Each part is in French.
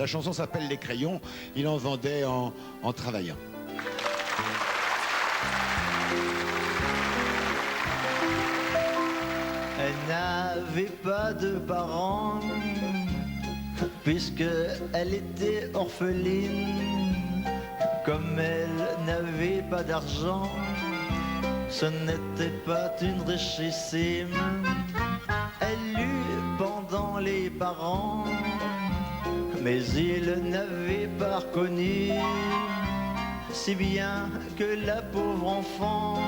La chanson s'appelle Les Crayons. Il en vendait en travaillant. Elle n'avait pas de parents, puisque elle était orpheline. Comme elle n'avait pas d'argent, ce n'était pas une richissime. Elle eut pendant les parents, mais il n'avait pas reconnu, si bien que la pauvre enfant,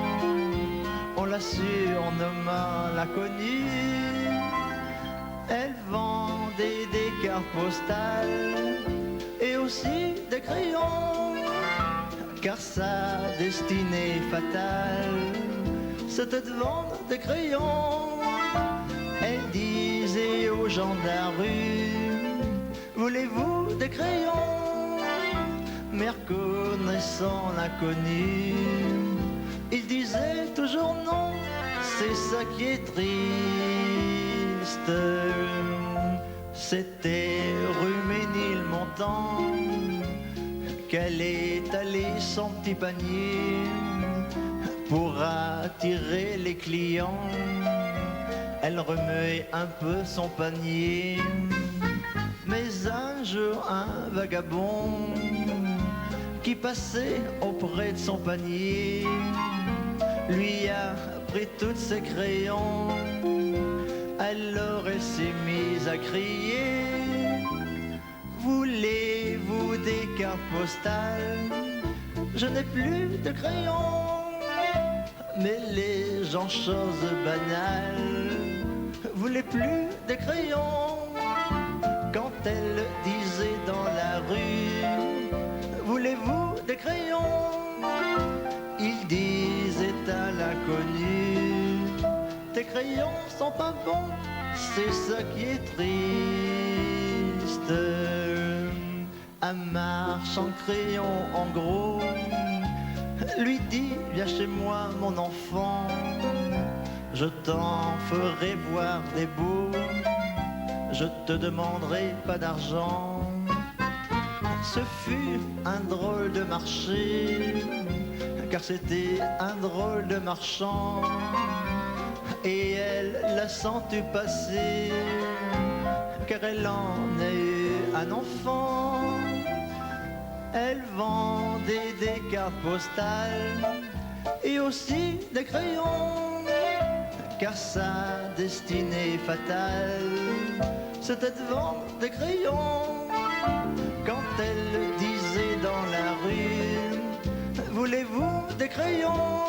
on la surnomma l'inconnue. Elle vendait des cartes postales et aussi des crayons, car sa destinée fatale, c'était de vendre des crayons. Elle disait aux gens de la rue, voulez-vous des crayons? Mais reconnaissant l'inconnu, il disait toujours non. C'est ça qui est triste. C'était rue Ménilmontant qu'elle est allée son petit panier pour attirer les clients. Elle remuait un peu son panier, mais un jour un vagabond qui passait auprès de son panier lui a pris tous ses crayons. Alors elle s'est mise à crier, voulez-vous des cartes postales? Je n'ai plus de crayons. Mais les gens, chose banale, voulaient plus de crayons. Quand elle disait dans la rue, voulez-vous des crayons? Il disait à l'inconnu, tes crayons sont pas bons, c'est ça qui est triste. Un marchand de crayons en gros lui dit, viens chez moi mon enfant, je t'en ferai voir des beaux, je te demanderai pas d'argent. Ce fut un drôle de marché, car c'était un drôle de marchand. Et elle l'a senti passer, car elle en a eu un enfant. Elle vendait des cartes postales et aussi des crayons, car sa destinée fatale, c'était de vendre des crayons. Quand elle disait dans la rue, voulez-vous des crayons?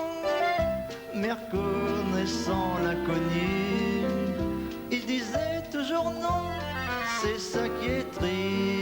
Mais reconnaissant l'inconnu, il disait toujours non. C'est ça qui est triste.